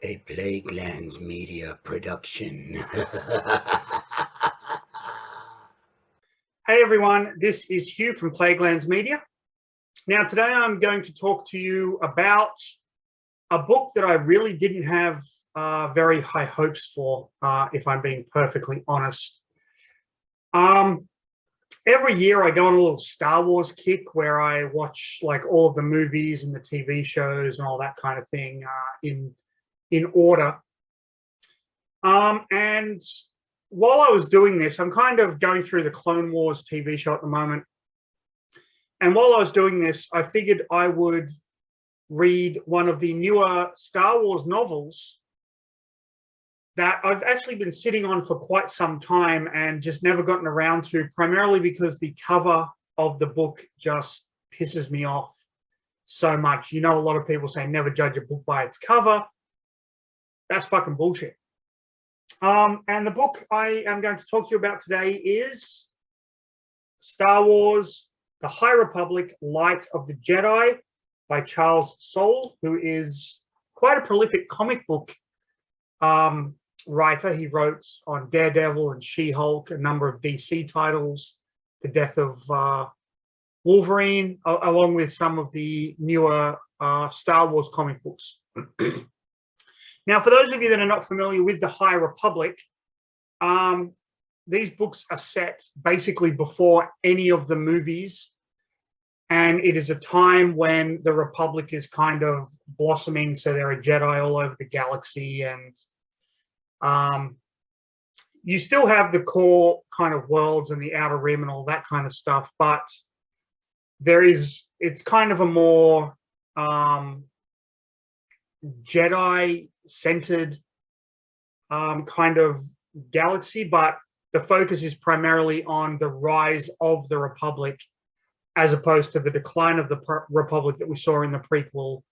A Plaguelands Media production. Hey everyone, this is Hugh from Plaguelands Media. Now today I'm going to talk to you about a book that I really didn't have very high hopes for, if I'm being perfectly honest. Every year I go on a little Star Wars kick where I watch like all of the movies and the TV shows and all that kind of thing in order. And while I was doing this, I'm kind of going through the Clone Wars TV show at the moment. And while I was doing this, I figured I would read one of the newer Star Wars novels that I've actually been sitting on for quite some time and just never gotten around to, primarily because the cover of the book just pisses me off so much. You know, a lot of people say never judge a book by its cover. That's fucking bullshit. And the book I am going to talk to you about today is Star Wars, The High Republic, Light of the Jedi by Charles Soule, who is quite a prolific comic book writer. He wrote on Daredevil and She-Hulk, a number of DC titles, The Death of Wolverine, along with some of the newer Star Wars comic books. Now, for those of you that are not familiar with the High Republic, these books are set basically before any of the movies. And it is a time when the Republic is kind of blossoming. So there are Jedi all over the galaxy. And you still have the core kind of worlds and the Outer Rim and all that kind of stuff. But it's kind of a more Jedi-centered kind of galaxy, but the focus is primarily on the rise of the Republic as opposed to the decline of the Republic that we saw in the prequel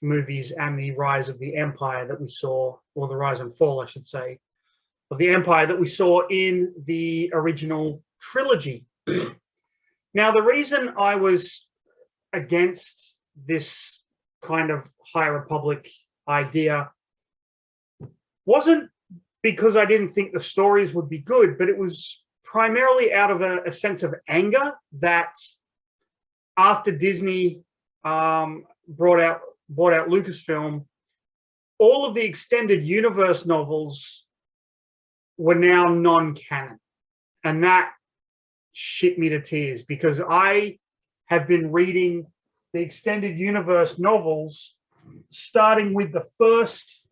movies and the rise of the Empire that we saw, or the rise and fall, I should say, of the Empire that we saw in the original trilogy. Now, the reason I was against this kind of High Republic idea wasn't because I didn't think the stories would be good, but it was primarily out of a sense of anger that after Disney brought out Lucasfilm, all of the extended universe novels were now non-canon. And that shit me to tears, because I have been reading the extended universe novels, starting with the first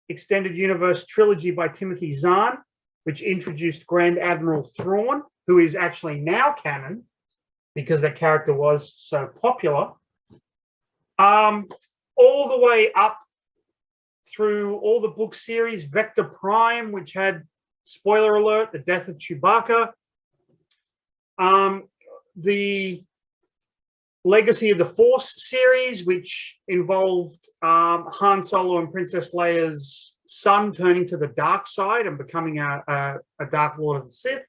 extended universe trilogy by Timothy Zahn, which introduced Grand Admiral Thrawn, who is actually now canon because that character was so popular, all the way up through all the book series, Vector Prime, which had, spoiler alert, the death of Chewbacca, the Legacy of the Force series, which involved Han Solo and Princess Leia's son turning to the dark side and becoming a Dark Lord of the Sith.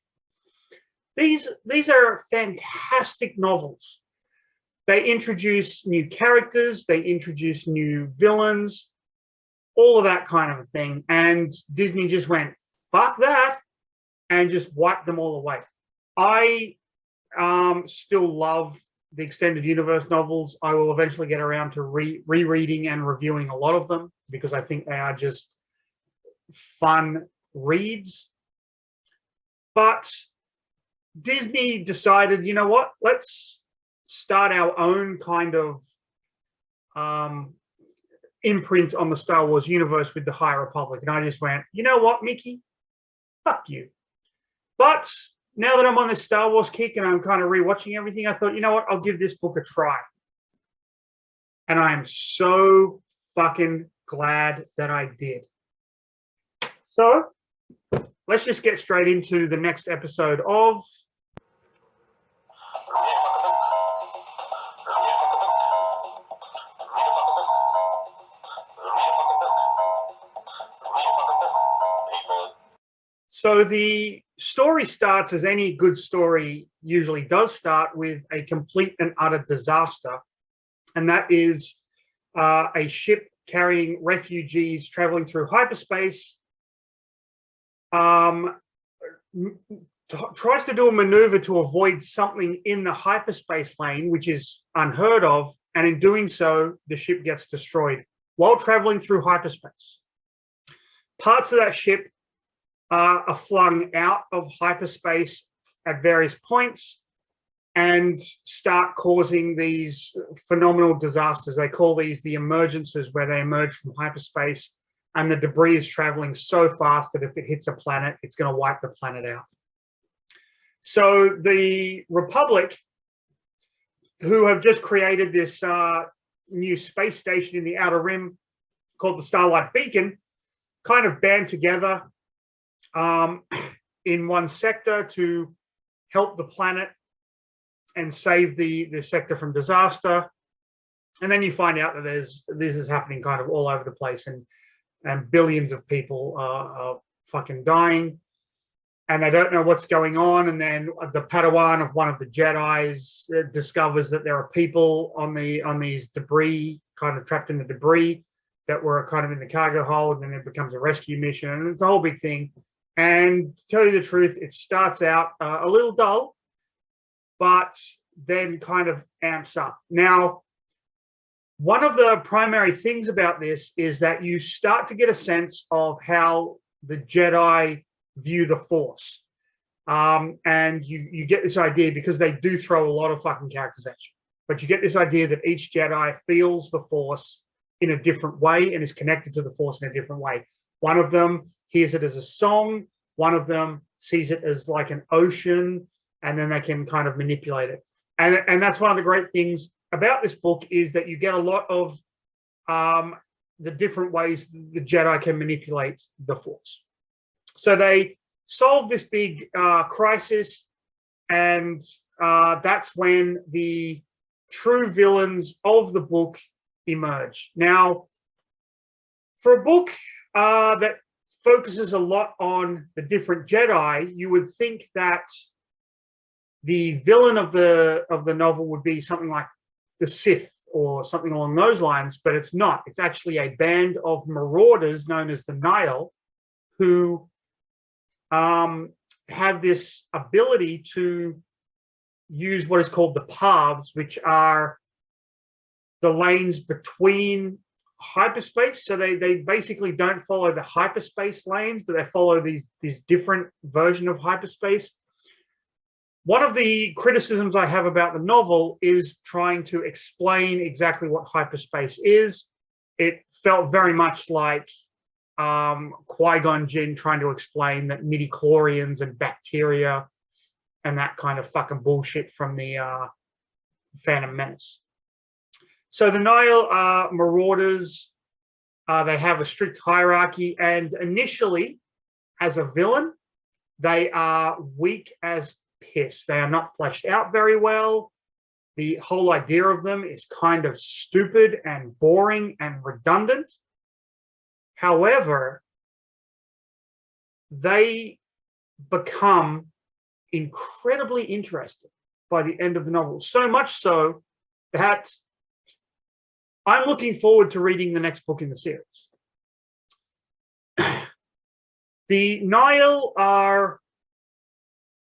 These are fantastic novels. They introduce new characters, they introduce new villains, all of that kind of a thing. And Disney just went, fuck that, and just wiped them all away. I still love the extended universe novels. I will eventually get around to rereading and reviewing a lot of them because I think they are just fun reads. But Disney decided, you know what, let's start our own kind of imprint on the Star Wars universe with the High Republic. And I just went, you know what, Mickey, fuck you. But now that I'm on this Star Wars kick and I'm kind of rewatching everything, I thought, you know what, I'll give this book a try. And I am so fucking glad that I did. So let's just get straight into the next episode of So the story starts, as any good story usually does start, with a complete and utter disaster. And that is a ship carrying refugees traveling through hyperspace tries to do a maneuver to avoid something in the hyperspace lane, which is unheard of. And in doing so, the ship gets destroyed while traveling through hyperspace. Parts of that ship are flung out of hyperspace at various points and start causing these phenomenal disasters. They call these the emergences, where they emerge from hyperspace and the debris is traveling so fast that if it hits a planet, it's going to wipe the planet out. So the Republic, who have just created this new space station in the Outer Rim called the Starlight Beacon, kind of band together in one sector to help the planet and save the sector from disaster. And then you find out that this is happening kind of all over the place, and billions of people are fucking dying, and they don't know what's going on. And then the Padawan of one of the Jedis discovers that there are people on these debris, kind of trapped in the debris, that were kind of in the cargo hold, and then it becomes a rescue mission, and it's a whole big thing. And to tell you the truth, it starts out a little dull, but then kind of amps up. Now, one of the primary things about this is that you start to get a sense of how the Jedi view the Force. And you get this idea, because they do throw a lot of fucking characters at you, but you get this idea that each Jedi feels the Force in a different way and is connected to the Force in a different way. One of them hears it as a song, one of them sees it as like an ocean, and then they can kind of manipulate it. And that's one of the great things about this book, is that you get a lot of the different ways the Jedi can manipulate the Force. So they solve this big crisis, and that's when the true villains of the book emerge. Now, for a book that focuses a lot on the different Jedi, you would think that the villain of the novel would be something like the Sith or something along those lines, but it's not. It's actually a band of marauders known as the Nihil, who have this ability to use what is called the paths, which are the lanes between hyperspace. So they basically don't follow the hyperspace lanes, but they follow these different version of hyperspace. One of the criticisms I have about the novel is trying to explain exactly what hyperspace is. It felt very much like Qui-Gon Jinn trying to explain that midi-chlorians and bacteria and that kind of fucking bullshit from the Phantom Menace. So the Nihil are marauders. They have a strict hierarchy, and initially, as a villain, they are weak as piss. They are not fleshed out very well. The whole idea of them is kind of stupid and boring and redundant. However, they become incredibly interesting by the end of the novel. So much so that I'm looking forward to reading the next book in the series. The Nihil are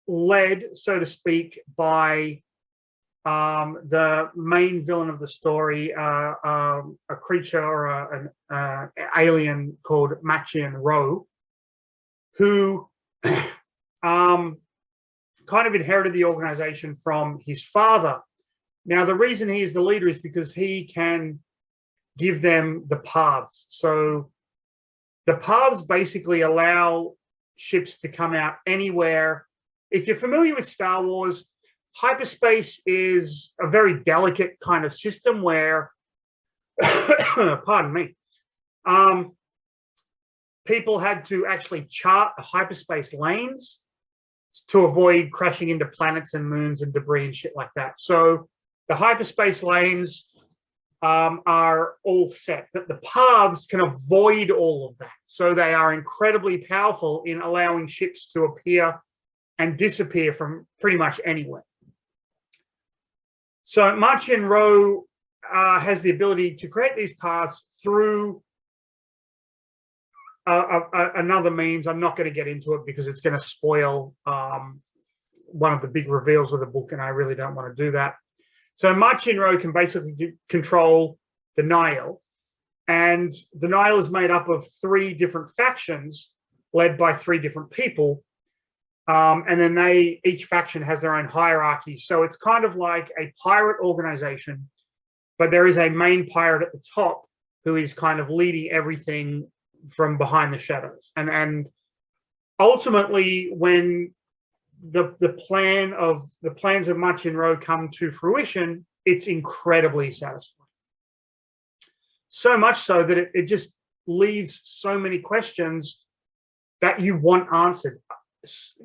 led, so to speak, by the main villain of the story, a creature or an alien called Machian Ro, who kind of inherited the organization from his father. Now, the reason he is the leader is because he can give them the paths. So the paths basically allow ships to come out anywhere. If you're familiar with Star Wars, hyperspace is a very delicate kind of system where, pardon me, people had to actually chart the hyperspace lanes to avoid crashing into planets and moons and debris and shit like that. So the hyperspace lanes are all set, but the paths can avoid all of that. So they are incredibly powerful in allowing ships to appear and disappear from pretty much anywhere. So Machian Ro has the ability to create these paths through another means. I'm not going to get into it because it's going to spoil one of the big reveals of the book, and I really don't want to do that. So Ma Chinro can basically control the Nile, and the Nile is made up of 3 different factions led by 3 different people. And then each faction has their own hierarchy. So it's kind of like a pirate organization, but there is a main pirate at the top who is kind of leading everything from behind the shadows. And ultimately, when the plans of Ma Chinro come to fruition, it's incredibly satisfying. So much so that it just leaves so many questions that you want answered.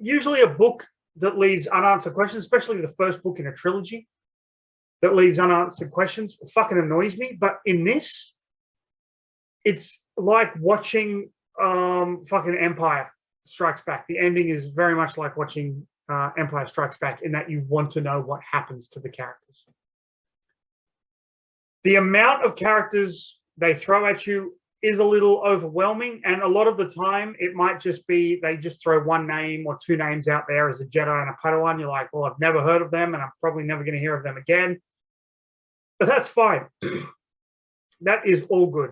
Usually a book that leaves unanswered questions, especially the first book in a trilogy that leaves unanswered questions, fucking annoys me. But in this, it's like watching fucking Empire Strikes Back. The ending is very much like watching Empire Strikes Back, in that you want to know what happens to the characters. The amount of characters they throw at you is a little overwhelming, and a lot of the time it might just be they just throw 1 name or 2 names out there as a Jedi and a Padawan. You're like, well, I've never heard of them and I'm probably never going to hear of them again, but that's fine. That is all good.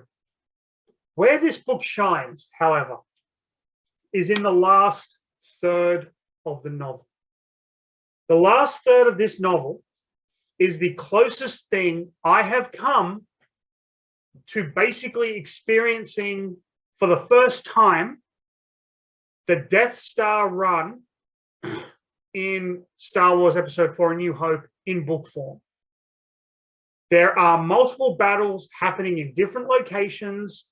Where this book shines, however, is in the last third of the novel. The last third of this novel is the closest thing I have come to basically experiencing for the first time the Death Star run in Star Wars Episode 4: A New Hope in book form. There are multiple battles happening in different locations.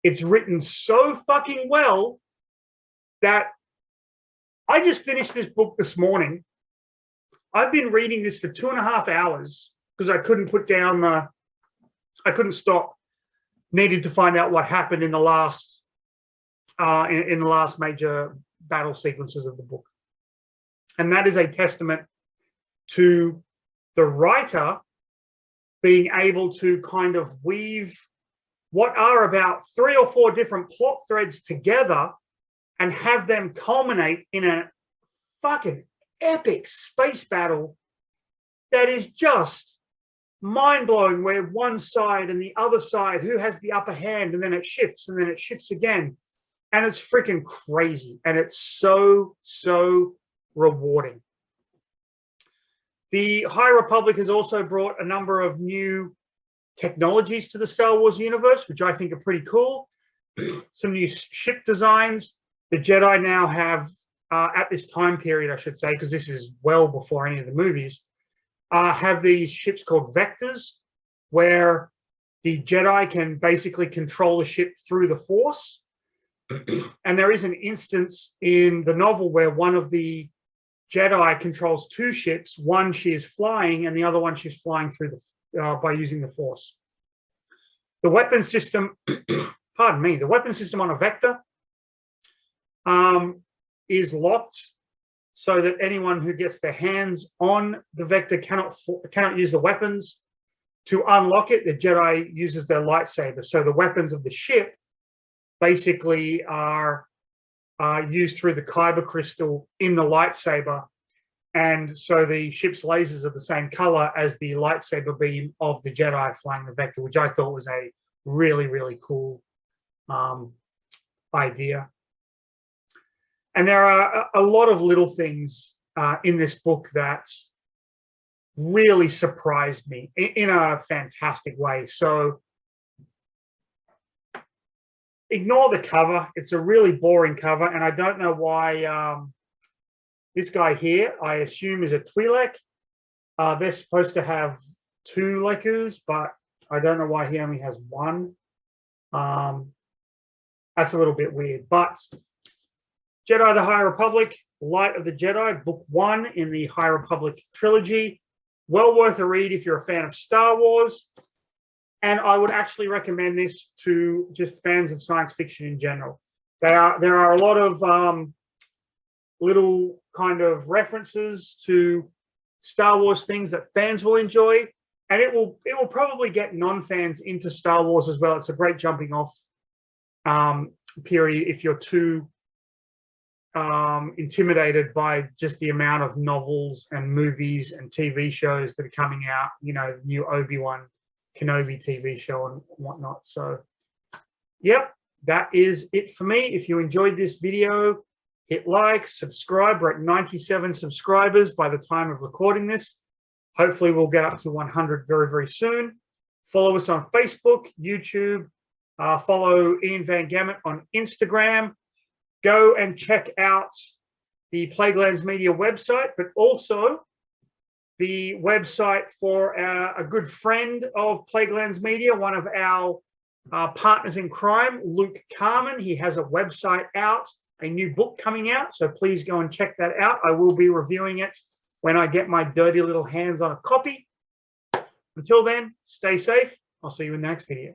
It's written so fucking well that I just finished this book this morning. I've been reading this for 2.5 hours because I couldn't stop. Needed to find out what happened in the last major battle sequences of the book. And that is a testament to the writer being able to kind of weave what are about 3 or 4 different plot threads together and have them culminate in a fucking epic space battle that is just mind-blowing, where one side and the other side, who has the upper hand, and then it shifts and then it shifts again. And it's freaking crazy. And it's so, so rewarding. The High Republic has also brought a number of new technologies to the Star Wars universe, which I think are pretty cool. Some new ship designs. The Jedi now have, at this time period, I should say, because this is well before any of the movies, have these ships called vectors, where the Jedi can basically control the ship through the Force. And there is an instance in the novel where one of the Jedi controls 2 ships. One she is flying, and the other one she's flying through by using the Force. The weapon system, pardon me, the weapon system on a vector is locked, so that anyone who gets their hands on the vector cannot use the weapons. To unlock it, the Jedi uses their lightsaber. So the weapons of the ship basically are used through the kyber crystal in the lightsaber. And so the ship's lasers are the same color as the lightsaber beam of the Jedi flying the vector, which I thought was a really, really cool idea. And there are a lot of little things in this book that really surprised me in a fantastic way. So ignore the cover. It's a really boring cover, and I don't know why this guy here, I assume, is a Twi'lek. They're supposed to have 2 Lekus, but I don't know why he only has 1. That's a little bit weird. But Jedi the High Republic, Light of the Jedi, Book 1 in the High Republic trilogy. Well worth a read if you're a fan of Star Wars. And I would actually recommend this to just fans of science fiction in general. There are a lot of little kind of references to Star Wars things that fans will enjoy. and it will probably get non-fans into Star Wars as well. It's a great jumping off period if you're too intimidated by just the amount of novels and movies and TV shows that are coming out, you know, the new Obi-Wan Kenobi TV show and whatnot. So, yep, that is it for me. If you enjoyed this video, hit like, subscribe. We're at 97 subscribers by the time of recording this. Hopefully we'll get up to 100 very, very soon. Follow us on Facebook, YouTube. Follow Ian Van Gammett on Instagram. Go and check out the Plaguelands Media website, but also the website for a good friend of Plaguelands Media, one of our partners in crime, Luke Carmen. He has a website out, a new book coming out, so please go and check that out. I will be reviewing it when I get my dirty little hands on a copy. Until then, stay safe. I'll see you in the next video.